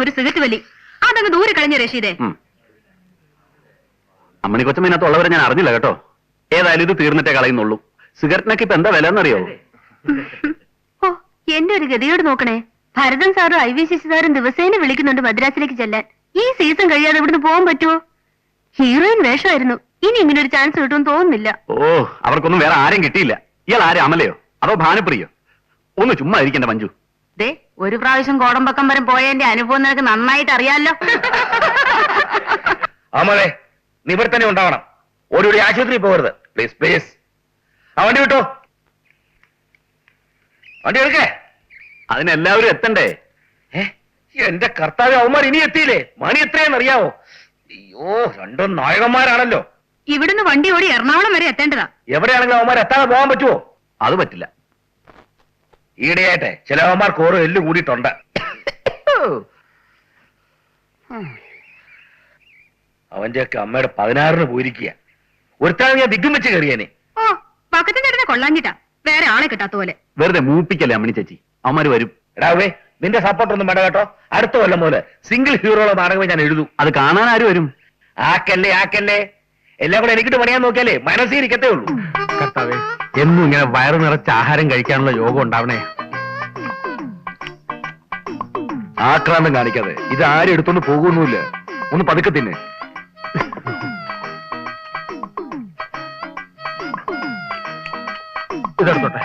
ഒരു സിഗരറ്റ് വലി അതങ്ങ് ദൂരെ കളഞ്ഞ റഷീദേ. അമ്മണി കൊച്ചമ്മനകത്തുള്ളവരെ ഞാൻ അറിഞ്ഞില്ല കേട്ടോ. ഏതായാലും ഇത് തീർന്നിട്ടേ കളയുന്നുള്ളൂ. സിഗരറ്റിനൊക്കെ ഇപ്പൊ എന്താ വില എന്നറിയോ? ഓ എന്റെ ഒരു ഗതിയോട് നോക്കണേ. ഭരതൻ സാറും IVCC സാറും ദിവസേന വിളിക്കുന്നുണ്ട് മദ്രാസിലേക്ക് ചെല്ലാൻ. ഈ സീസൺ കഴിയാതെ ഇവിടുന്ന് പോകാൻ പറ്റുമോ? ഹീറോയിൻ വേഷമായിരുന്നു. ഇനി ഇങ്ങനെ ഒരു ചാൻസ് കിട്ടുമെന്ന് തോന്നുന്നില്ല. ഓ അവർക്കൊന്നും വേറെ ആരും കിട്ടിയില്ല. ഇയാൾ ആരെ, അമലയോ അതോ ഭാനുപ്രിയോ? ഒന്ന് ചുമ്മാ ഇരിക്കണ്ട മഞ്ജു. ദേ ഒരു പ്രാവശ്യം കോടമ്പക്കം വരെ പോയതിന്റെ അനുഭവം നിനക്ക് നന്നായിട്ട് അറിയാലോ. അമലെ നീ ഇവിടെ തന്നെ ഉണ്ടാവണം. ഓടി ആശുപത്രി പോകരുത് പ്ലീസ് പ്ലീസ്. ആ വണ്ടി വിട്ടോ, വണ്ടി എടുക്കേ. അതിനെല്ലാവരും എത്തണ്ടേ? എന്റെ കർത്താവ്, അവന്മാർ ഇനി എത്തിയില്ലേ? മണി എത്രയെന്ന് അറിയാവോ? അയ്യോ, രണ്ടും നായകന്മാരാണല്ലോ. ഇവിടുന്ന് വണ്ടി ഓടി എറണാകുളം വരെ എത്തേണ്ടതാ. എവിടെയാണെങ്കിലും അവന്മാർ എത്താതെ പോകാൻ പറ്റുമോ? അത് പറ്റില്ല. ഈയിടെയായിട്ടെ ചില അവന്മാർ കോറ് എല്ല് കൂടിയിട്ടുണ്ട്. അവന്റെയൊക്കെ അമ്മയുടെ 16-ന് പോയിരിക്കുക. ഒരുത്താണ് ഞാൻ ദിഗ്ഗം വെച്ച് കയറിയേനെ. ഓ പക്കത്തെ ചേട്ടനെ കൊള്ളാഞ്ഞിട്ടാ, വേറെ ആളെ കിട്ടാത്ത പോലെ. വെറുതെ മൂപ്പിക്കല്ലേ അമ്മണി ചേച്ചി. അവന്മാര് വരും. എടാവേ, നിന്റെ സപ്പോർട്ട് ഒന്നും വേണ്ട കേട്ടോ. അടുത്ത കൊല്ലം പോലെ സിംഗിൾ ഹീറോയുടെ നാടകമേ ഞാൻ എഴുതൂ. അത് കാണാൻ ആര് വരും? ആക്കല്ലേ ആക്കല്ലേ, എല്ലാം കൂടെ എനിക്കിട്ട് പണിയാൻ നോക്കിയാലേ മനസ്സിരിക്കത്തേ ഉള്ളൂ. കർത്താവേ, എന്നും ഇങ്ങനെ വയറു നിറച്ച് ആഹാരം കഴിക്കാനുള്ള യോഗം ഉണ്ടാവണേ. ആക്രാന്തം കാണിക്കാതെ. ഇത് ആരും എടുത്തോണ്ട് പോകുന്നില്ല. ഒന്ന് പതുക്കെ തിന്നെ. ഇതെടുത്തോട്ടെ.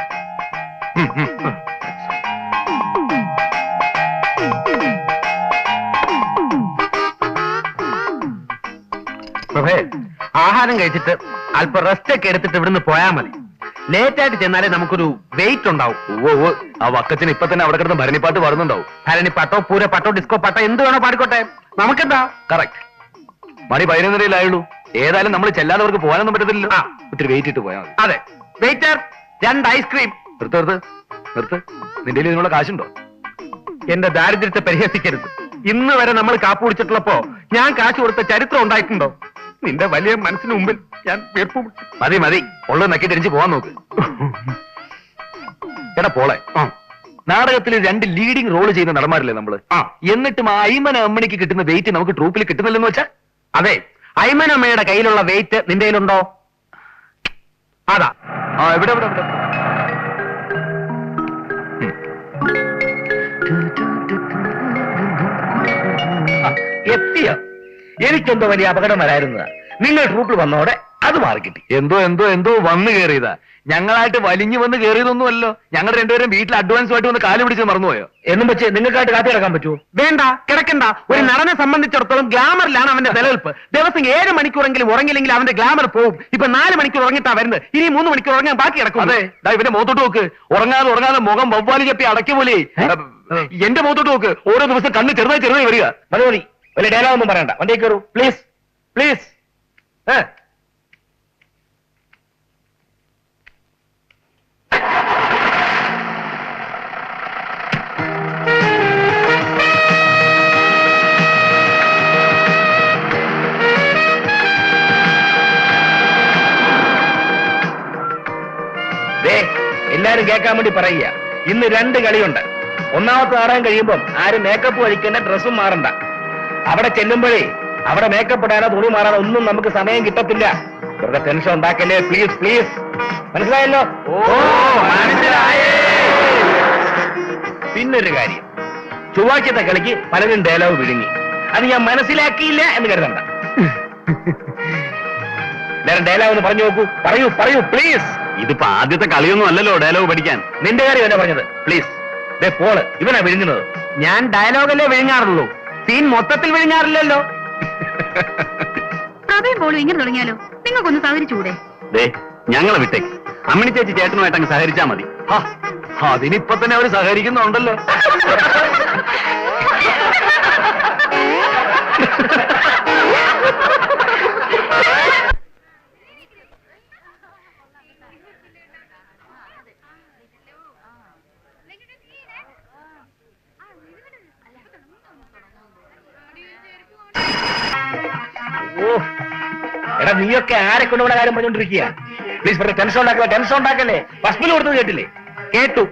പ്രഭേ, ആഹാരം കഴിച്ചിട്ട് അല്പം റെസ്റ്റ് ഒക്കെ എടുത്തിട്ട് ഇവിടുന്ന് പോയാൽ മതി. ലേറ്റ് ആയിട്ട് ചെന്നാലേ നമുക്കൊരു വെയിറ്റ് ഉണ്ടാവും. ആ വക്കത്തിന് ഇപ്പൊ തന്നെ അവിടെ കിടന്ന് ഭരണിപ്പാട്ട് പാടുന്നുണ്ടാവും. ഭരണിപ്പാട്ടോ പൂരപ്പാട്ടോ ഡിസ്കോ പാട്ടോ എന്ത് വേണോ പാടിക്കോട്ടെ, നമുക്കെന്താ. കറക്റ്റ്. മണി 11:30 ഏതായാലും നമ്മൾ ചെല്ലാത്തവർക്ക് പോകാനൊന്നും പറ്റത്തില്ലല്ലോ. ഒത്തിരി വെയിറ്റ് ഇട്ട് പോയാൽ മതി. അതെ. Waiter, 2 ice cream. നിർത്ത്. നിന്റെ ഇതിനുള്ള കാശുണ്ടോ? എന്റെ ദാരിദ്ര്യത്തെ പരിഹസിക്കരുത്. ഇന്ന് വരെ നമ്മൾ കാപ്പ് കുടിച്ചിട്ടുള്ളപ്പോ ഞാൻ കാശ് കൊടുത്ത ചരിത്രം ഉണ്ടായിട്ടുണ്ടോ? നിന്റെ വലിയ മനസ്സിന് മുമ്പിൽ ഞാൻ വീർപ്പും. മതി ഉള്ളത് നക്കി തിരിച്ച് പോവാൻ നോക്ക്. എടാ പോളെ, നാടകത്തിൽ 2 ലീഡിംഗ് റോള് ചെയ്യുന്ന നടന്മാരല്ലേ നമ്മള്. എന്നിട്ടും ആ അയ്മന അമ്മണിക്ക് കിട്ടുന്ന വെയിറ്റ് നമുക്ക് ട്രൂപ്പിൽ കിട്ടുന്നില്ലെന്ന് വെച്ചാ? അതെ, അയ്മന അമ്മയുടെ കയ്യിലുള്ള വെയിറ്റ് നിന്റെ കയ്യിലുണ്ടോ? അതാ. എവിടെ എത്തിയോ? എനിക്കെന്തോ വലിയ അപകടം വരായിരുന്നതാ. നിങ്ങൾ ട്രൂപ്പിൽ വന്നോടെ അത് മാറിക്കിട്ടി. എന്തോ വന്നു കയറിയതാ. ഞങ്ങളായിട്ട് വലിഞ്ഞു വന്ന് കയറിയതൊന്നുമല്ലോ. ഞങ്ങൾ രണ്ടുപേരും വീട്ടിൽ അഡ്വാൻസ് ആയിട്ട് വന്ന് കാല് പിടിച്ച് മറന്നുപോയോ? എന്നും വെച്ച് നിങ്ങൾക്കായിട്ട് കാത്തി കിടക്കാൻ പറ്റുമോ? വേണ്ട, കിടക്കണ്ട. ഒരു നടനെ സംബന്ധിച്ചിടത്തോളം ഗ്ലാമറിലാണ് അവന്റെ നിലനിൽപ്പ്. ദിവസം 7 മണിക്കൂറെങ്കിലും ഉറങ്ങില്ലെങ്കിൽ അവന്റെ ഗ്ലാമർ പോവും. ഇപ്പൊ 4 മണിക്കൂർ ഉറങ്ങിട്ടാ വരുന്നത്. ഇനി 3 മണിക്കൂർ ഉറങ്ങാൻ ബാക്കി കിടക്കും. അതെ, ഇവന്റെ മുഖത്തോട്ട് നോക്ക്. ഉറങ്ങാതെ മുഖം വവ്വാലി ചപ്പി അടക്കി പോലെ. എന്റെ മുഖത്തോട്ട് നോക്ക്. ഓരോ ദിവസം കണ്ണ് ചെറുതായി വരിക. മതി. വലിയ ഡയലോഗ് ഒന്നും പറയണ്ട. വണ്ടി കയറൂ പ്ലീസ്. എല്ലാരും കേൾക്കാൻ വേണ്ടി പറയുക. ഇന്ന് 2 കളിയുണ്ട്. ഒന്നാമത്തെ നാടകം കഴിയുമ്പം ആരും മേക്കപ്പ് കഴിക്കേണ്ട, ഡ്രസ്സും മാറണ്ട. അവിടെ ചെല്ലുമ്പോഴേ അവിടെ മേക്കപ്പ് ഇടാനോ തുണി മാറാനോ ഒന്നും നമുക്ക് സമയം കിട്ടത്തില്ല. വെറുതെ ടെൻഷൻ ഉണ്ടാക്കല്ലേ പ്ലീസ്. മനസ്സിലായല്ലോ? പിന്നൊരു കാര്യം, ചൊവ്വാഴ്ചത്തെ കളിക്ക് പലരും ഡയലോഗ് വിഴുങ്ങി. അത് ഞാൻ മനസ്സിലാക്കിയില്ല എന്ന് കരുതണ്ട. ഡയലോഗ് ഒന്ന് പറഞ്ഞു നോക്കൂ. പറയൂ പ്ലീസ്. ഇതിപ്പോ ആദ്യത്തെ കളിയൊന്നും അല്ലല്ലോ ഡയലോഗ് പഠിക്കാൻ. നിന്റെ കാര്യം എന്നെ പറഞ്ഞത്. പ്ലീസ്. പോള് ഇവനാ വിഴുങ്ങുന്നത്. ഞാൻ ഡയലോഗല്ലേ വിഴുങ്ങാറുള്ളൂ, സീൻ മൊത്തത്തിൽ വിഴുങ്ങാറില്ലല്ലോ. പ്രഭയും പോളും ഇങ്ങനെ തുടങ്ങിയാലോ? നിങ്ങൾക്കൊന്ന് സഹകരിച്ചൂടെ? ഞങ്ങളെ വിട്ടേക്ക്. അമ്മിണി ചേച്ചി ചേട്ടനുമായിട്ട് അങ്ങ് സഹകരിച്ചാ മതി. അതിനിപ്പൊ തന്നെ അവര് സഹകരിക്കുന്നുണ്ടല്ലോ. എടാ, നീയൊക്കെ ആരെ കൊണ്ടുപോകുന്ന കാര്യം പറഞ്ഞോണ്ടിരിക്കുക? പ്ലീസ് ടെൻഷൻ ഉണ്ടാക്കല്ലേ. ഫസ്റ്റ് കൊടുത്തത് കേട്ടില്ലേ? കേട്ടു.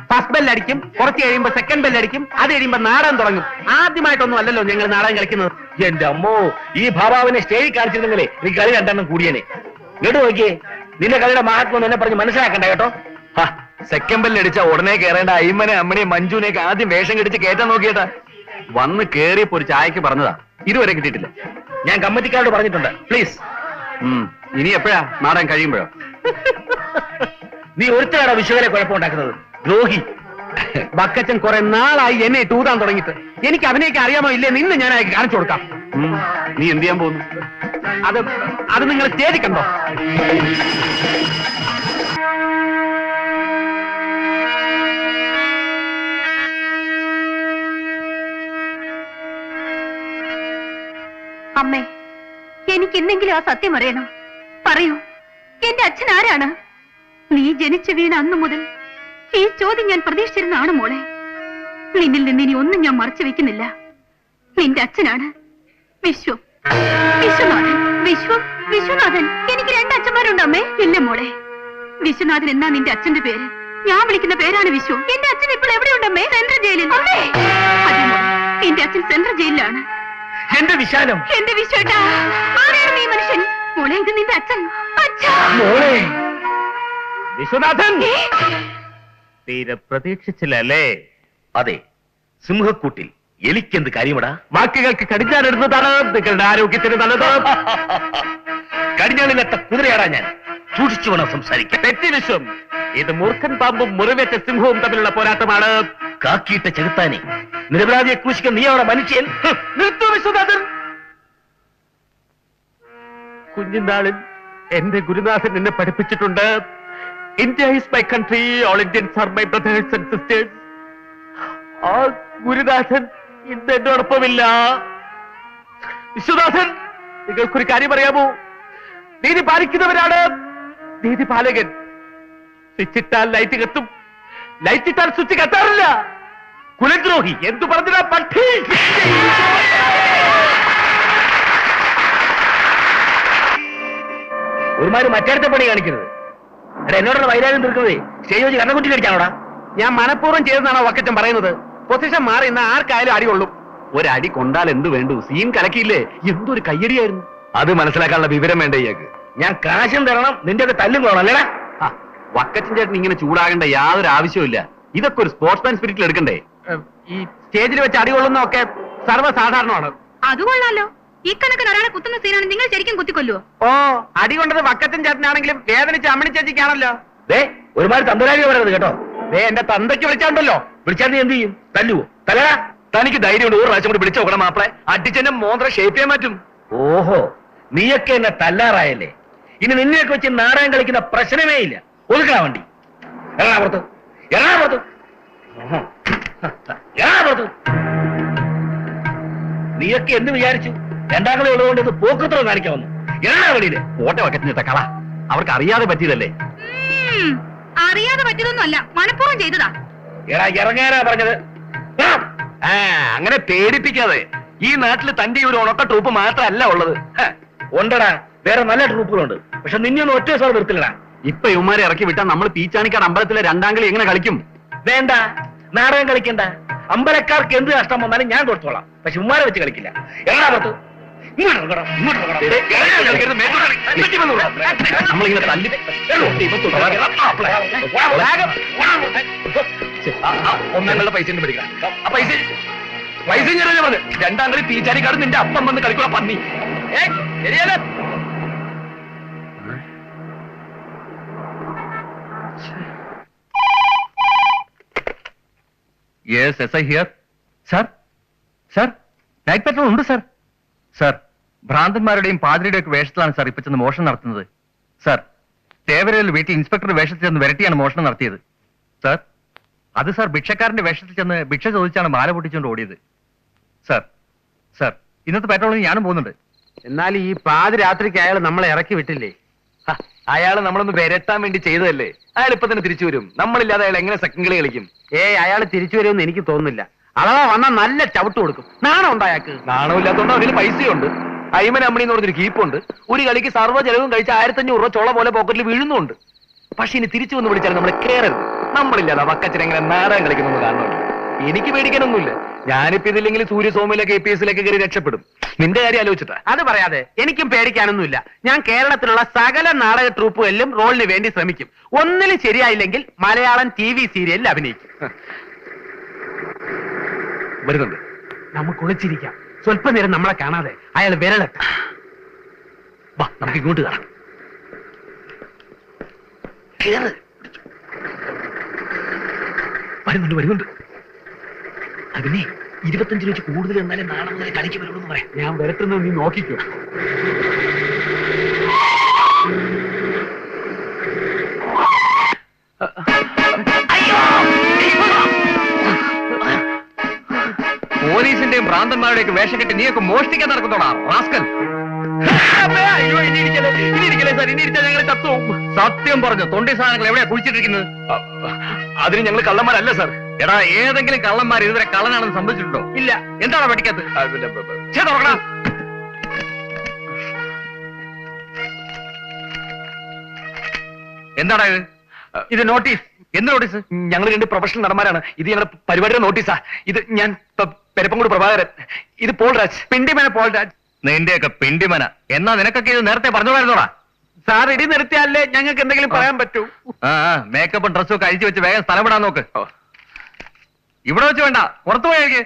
ഫസ്റ്റ് ബെല്ലടിക്കും, കുറച്ച് കഴിയുമ്പോ സെക്കൻഡ് ബെല്ലടിക്കും, അത് കഴിയുമ്പോ നാടകം തുടങ്ങും. ആദ്യമായിട്ടൊന്നും അല്ലല്ലോ ഞങ്ങൾ നാടകം കളിക്കുന്നത്. എന്റെ അമ്മോ, ഈ ഭാവാവിനെ സ്റ്റേജിൽ കാണിച്ചിരുന്നെങ്കിലേ നീ കളി രണ്ടെണ്ണം കൂടിയനെ. ഇങ്ങോട്ട് നോക്കിയേ, നിന്റെ കളിയുടെ മഹാത്മം എന്നെ പറഞ്ഞ് മനസ്സിലാക്കണ്ട കേട്ടോ. സെക്കൻഡ് ബെല്ലടിച്ച ഉടനെ കയറേണ്ട അയ്മനെ അമ്മനെയും മഞ്ജുനെയൊക്കെ ആദ്യം വേഷം കെടിച്ച് കയറ്റാൻ നോക്കിയേട്ടാ. വന്ന് കേറിയപ്പോ ഒരു ചായക്ക് പറഞ്ഞതാ, ഇതുവരെ കിട്ടിയിട്ടില്ല. ഞാൻ കമ്മിറ്റിക്കാരോട് പറഞ്ഞിട്ടുണ്ട്, പ്ലീസ്. ഇനി എപ്പോഴാ നാടകം കഴിയുമ്പോഴോ? നീ ഒരുത്തരാണ് വിശ്വകരെ കുഴപ്പമുണ്ടാക്കുന്നത്, ദ്രോഹി. ബക്കച്ചൻ കുറെ നാളായി എന്നെ തൂതാൻ തുടങ്ങിയിട്ട്. എനിക്ക് അവനെയൊക്കെ അറിയാമോ ഇല്ലേ നിന്ന് ഞാൻ അയക്ക് കാണിച്ചു കൊടുക്കാം. നീ എന്ത് ചെയ്യാൻ പോകുന്നു? അത് നിങ്ങൾ സ്റ്റേജിൽ കണ്ടോ? അമ്മേ, എനിക്ക് എന്തെങ്കിലും ആ സത്യം അറിയണം. പറയൂ, എന്റെ അച്ഛൻ ആരാണ്? നീ ജനിച്ചു വീണ അന്നു മുതൽ ഈ ചോദ്യം ഞാൻ പ്രതീക്ഷിച്ചിരുന്നതാണ് മോളെ. നിന്നിൽ നിന്ന് ഇനി ഒന്നും ഞാൻ മറച്ചു വെക്കുന്നില്ല. നിന്റെ അച്ഛനാണ് വിശ്വം, വിശ്വനാഥൻ. വിശ്വനാഥൻ. എനിക്ക് 2 അച്ഛന്മാരുണ്ട് അമ്മേ. ഇല്ല മോളെ, വിശ്വനാഥൻ എന്നാ നിന്റെ അച്ഛന്റെ പേര്. ഞാൻ വിളിക്കുന്ന പേരാണ് വിശ്വം. എന്റെ അച്ഛൻ ഇപ്പോൾ എവിടെയുണ്ടമ്മേ? സെൻട്രൽ ജയിലിൽ. അതെ മോളെ, എന്റെ അച്ഛൻ സെൻട്രൽ ജയിലിലാണ്. എന്റെ വിശാലം, എന്റെ വിശ്വട്ടാ, ആരാണ് നീ മനുഷ്യൻ? മോളെ, ഇത് നിന്റെ അച്ഛൻ. മോളെ വിശ്വനാഥൻ, തീരെ പ്രതീക്ഷിച്ചില്ലല്ലേ? അതെ, സിംഹക്കൂട്ടിൽ എലിക്കെന്ത് കാര്യമടാ? വാക്കുകൾക്ക് കടിഞ്ഞാനെടുത്തതാണ് നിങ്ങളുടെ ആരോഗ്യത്തിന് നല്ലത്. കടിഞ്ഞാണില്ലാത്ത കുതിരയാടാ ഞാൻ. സൂക്ഷിച്ചു വേണം സംസാരിക്കാൻ. തെറ്റി വിശ്വം, ഇത് മൂർഖൻ പാമ്പും മുറിവേറ്റ സിംഹവും തമ്മിലുള്ള പോരാട്ടമാണ്. കാക്കിയിട്ട ചെകുത്താനെ, നിരപരാധിയെ ക്രൂശിക്കാൻ നീ അവിടെ മനുഷ്യൻ. നിർത്തു വിശ്വനാഥൻ. കുഞ്ഞുനാളിൽ എന്റെ ഗുരുനാഥൻ എന്നെ പഠിപ്പിച്ചിട്ടുണ്ട്, India is my country, all Indians are my brothers and sisters. ആ ഗുരുനാഥൻ ഇന്ന് എന്നോടൊപ്പമില്ല. വിശ്വനാഥൻ, നിങ്ങൾക്കൊരു കാര്യം അറിയാമോ? നീതി പാലിക്കുന്നവരാണ് നീതി പാലകൻ. സ്വിച്ചിട്ടാൽ ലൈറ്റ് കത്തും, ലൈറ്റ് ഇട്ടാൽ സ്വിച്ച് കത്താറില്ല. കുലദ്രോഹി എന്തു പറഞ്ഞാ പക്ഷി. ഒരുമാതിരി മറ്റേടത്തെ പണി കാണിക്കരുത്. എടാ, എന്നോടുള്ള വൈരാഗ്യം തീർക്കുന്നതേ സ്റ്റേജ് വെച്ച് കണ്ണക്കുറ്റി കടിക്കാനോടാ? ഞാൻ മനഃപൂർവ്വം ചെയ്തെന്നാണോ വക്കച്ചൻ പറയുന്നത്? പൊസിഷൻ മാറി ഇന്ന് ആർക്കായാലും അടി കൊള്ളും. ഒരടി കൊണ്ടാൽ എന്ത് വേണ്ടു? സീൻ കലക്കിയില്ലേ? എന്തൊരു കയ്യടിയായിരുന്നു. അത് മനസ്സിലാക്കാനുള്ള വിവരം വേണ്ട ഇയാൾക്ക്. ഞാൻ കാശും തരണം, നിന്റെ ഒക്കെ തല്ലും കൊള്ളണം അല്ലേടാ? വക്കച്ചൻ ചേട്ടൻ ഇങ്ങനെ ചൂടാകേണ്ട യാതൊരു ആവശ്യമില്ല. ഇതൊക്കെ ഒരു സ്പോർട്സ്മാൻ സ്പിരിറ്റിൽ എടുക്കണ്ടേ? ഈ സ്റ്റേജിൽ വെച്ച് അടി കൊള്ളുന്നതൊക്കെ സർവ്വസാധാരണമാണ്. അത് കൊള്ളാലോ. ഈ കണക്കിന് ഒരാളെ കുത്തുന്ന സീനാണ് നിങ്ങൾ ശരിക്കും കുത്തിക്കൊല്ലുവോ? ഓ, അടി കൊണ്ടത് വക്കച്ചൻ ചേട്ടനാണെങ്കിലും വേദനിച്ച് അമ്മണി ചേച്ചിക്കാണല്ലോ. ഒരുമാതിരി തന്തരാജി പറയരുത് കേട്ടോ. എന്റെ തന്തയ്ക്ക് വിളിച്ചാണ്ടല്ലോ. വിളിച്ചാൽ നീ എന്ത് ചെയ്യും? തല്ലുവോ? തലടാ. തനിക്ക് ധൈര്യമുണ്ട് ഒരു പ്രാവശ്യം കൂടി വിളിച്ചു നോക്കണം മാപ്പിളെ. അടിച്ചെന്നെ മോന്ത്ര ഷേപ്പ് ചെയ്യാൻ പറ്റും. ഓഹോ, നീയൊക്കെ എന്നെ തല്ലാറായല്ലേ? ഇനി നിന്നെയൊക്കെ വെച്ച് നാടകം കളിക്കുന്ന പ്രശ്നമേ ഇല്ല. ഒതുക്കണ വണ്ടി. എറണാകുളത്ത് എറണാകുളത്ത് എറണാകുളത്ത് നീയൊക്കെ എന്ത് വിചാരിച്ചു? 2 കളി ഉള്ളതുകൊണ്ട് ഇത് പോക്കത്രം കാണിക്കാൻ വന്നു. എറണാകുളിയിലെ ഓട്ടെ വക്കറ്റിനിട്ട കള. അവർക്ക് അറിയാതെ പറ്റിയതല്ലേ? അറിയാതെ പറ്റിയതൊന്നുമല്ല, മനഃപൂർവ്വം ചെയ്തതാ. എടാ, ഇറങ്ങാനാ പറഞ്ഞത്. അങ്ങനെ പേടിപ്പിക്കാതെ. ഈ നാട്ടിൽ തന്റെ ഒരു ഉണക്ക ട്രൂപ്പ് മാത്രമല്ല ഉള്ളത്. ഉണ്ടടാ, വേറെ നല്ല ട്രൂപ്പുകളുണ്ട്. പക്ഷെ നിന്നൊന്നും ഒറ്റ സാർ നിർത്തില്ലടാ. ഇപ്പൊ ഇവന്മാരെ ഇറക്കി വിട്ടാൽ നമ്മൾ പീച്ചാണിക്കാട് അമ്പലത്തിലെ 2 കളി എങ്ങനെ കളിക്കും? വേണ്ട, നാടകം കളിക്കണ്ട. അമ്പലക്കാർക്ക് എന്ത് നഷ്ടം വന്നാലും ഞാൻ കൊടുത്തോളാം. പക്ഷെ ഉമ്മാരെ വെച്ച് കളിക്കില്ല. എറണാകുളത്ത് നമ്മളിങ്ങനെ തല്ലി ഒന്നാങ്ങളുടെ പൈസ പിടിക്കണം. ആ പൈസ ഞാൻ പറഞ്ഞു. 2 കളി പീച്ചാനിക്കാട് നിന്റെ അപ്പം വന്ന് കളിക്കുക പന്നി. ശരിയല്ലേ? Yes, S I here. Sir, sir, night petrol ഉണ്ട് സാർ. സാർ, ഭ്രാന്തന്മാരുടെയും പാതിരിയുടെയും ഒക്കെ വേഷത്തിലാണ് സാർ ഇപ്പൊ ചെന്ന് മോഷണം നടത്തുന്നത്. സാർ, തേവരയിൽ വീട്ടിൽ ഇൻസ്പെക്ടർ വേഷത്തിൽ ചെന്ന് വരട്ടിയാണ് മോഷണം നടത്തിയത്. സാർ, അത് സാർ ഭിക്ഷക്കാരന്റെ വേഷത്തിൽ ചെന്ന് ഭിക്ഷ ചോദിച്ചാണ് മാല പൊട്ടിച്ചുകൊണ്ട് ഓടിയത്. സാർ, സാർ, ഇന്നത്തെ പെട്രോളിന് ഞാനും പോകുന്നുണ്ട്. എന്നാൽ ഈ പാതിരാത്രിക്ക് അയാൾ നമ്മളെ ഇറക്കി വിട്ടില്ലേ? അയാൾ നമ്മളൊന്ന് വരട്ടാൻ വേണ്ടി ചെയ്തതല്ലേ? അയാൾ ഇപ്പൊ തന്നെ തിരിച്ചു വരും. നമ്മളില്ലാതെ അയാൾ എങ്ങനെ സെക്കൻഡ് കളി കളിക്കും? അയാൾ തിരിച്ചു വരുമെന്ന് എനിക്ക് തോന്നുന്നില്ല. അഥവാ വന്നാൽ നല്ല ചവിട്ട് കൊടുക്കും. നാണം ഉണ്ട് അയാൾക്ക്. നാണമില്ലാത്തതുകൊണ്ട് അവരിൽ പൈസയുണ്ട്. അയ്മൻ അമ്മണി എന്ന് പറഞ്ഞൊരു കീപ്പുണ്ട്. ഒരു കളിക്ക് സർവ്വ ചെലവും കഴിച്ച് 1500 രൂപ ചോള പോലെ പോക്കറ്റിൽ വീഴുന്നുണ്ട്. പക്ഷെ ഇനി തിരിച്ചു വന്ന് വിളിച്ചാൽ നമ്മളെ കേറരുത്. നമ്മളില്ലാതെ വക്കച്ചൻ എങ്ങനെ നാടകം കളിക്കുന്നു കാണണമല്ലോ. എനിക്ക് പേടിക്കാനൊന്നുമില്ല. ഞാനിപ്പോ ഇതില്ലെങ്കിൽ സൂര്യസോമിയിലേക്ക് APS-ലേക്ക് കയറി രക്ഷപ്പെടും. നിന്റെ കാര്യം ആലോചിച്ചിട്ടാ. അത് പറയാതെ എനിക്കും പേടിക്കാനൊന്നുമില്ല. ഞാൻ കേരളത്തിലുള്ള സകല നാടക ട്രൂപ്പുകളിലും റോളിന് വേണ്ടി ശ്രമിക്കും. ഒന്നിലും ശരിയായില്ലെങ്കിൽ മലയാളം TV സീരിയലിൽ അഭിനയിക്കും. വരുന്നുണ്ട്. നമുക്ക് ഒളിച്ചിരിക്കാം. സ്വല്പനേരം നമ്മളെ കാണാതെ അയാൾ വിരലെത്ത. വാ, നമുക്ക് ഇങ്ങോട്ട് കാണാം. കേറ്. വരുന്നുണ്ട്. അതിനെ 25 രൂപ കൂടുതൽ എന്നാലും നാളെ മുതൽ കളിക്ക് വരുള്ളൂ എന്ന് പറയാം. ഞാൻ വരട്ടുന്നത് നീ നോക്കിക്കോ. പോലീസിന്റെയും ഭ്രാന്തന്മാരുടെയൊക്കെ വേഷം കെട്ടി നീയൊക്കെ മോഷ്ടിക്കാൻ നടക്കുന്നോടാ റാസ്കൽ. സത്യം പറഞ്ഞു, തൊണ്ടി സാധനങ്ങൾ എവിടെയാ കുഴിച്ചിട്ടിരിക്കുന്നത്? അതിന് ഞങ്ങൾ കള്ളന്മാരല്ല സാർ. എടാ, ഏതെങ്കിലും കള്ളന്മാർ ഇതുവരെ കള്ളനാണെന്ന് സംഭവിച്ചിട്ടുണ്ടോ? ഇല്ല. എന്താണ് പഠിക്കാത്തത്? എന്താടാ ഇത്? ഇത് നോട്ടീസ്. എന്ത് നോട്ടീസ്? ഞങ്ങൾ 2 പ്രൊഫഷണൽ നടന്മാരാണ്. ഇത് ഞങ്ങളുടെ പരിപാടിയുടെ നോട്ടീസാ. ഇത് ഞാൻ പെരപ്പങ്കോട് പ്രഭാകരൻ. ഇത് പോൾരാജ്. പിണ്ടിമന പോൾരാജ്. നിന്റെയൊക്കെ പിണ്ടിമന. എന്നാ നിനക്കൊക്കെ ഇത് നേരത്തെ പറഞ്ഞോടായിരുന്നോടാ? സാർ, ഇടി നിർത്തിയാലേ ഞങ്ങൾക്ക് എന്തെങ്കിലും പറയാൻ പറ്റൂ. മേക്കപ്പും ഡ്രസ്സും ഒക്കെ അഴിച്ചു വെച്ച് വേഗം സ്ഥലം വിടാൻ നോക്ക്. ഇവിടെ വെച്ച് വേണ്ട, പുറത്തു പോയേക്ക്.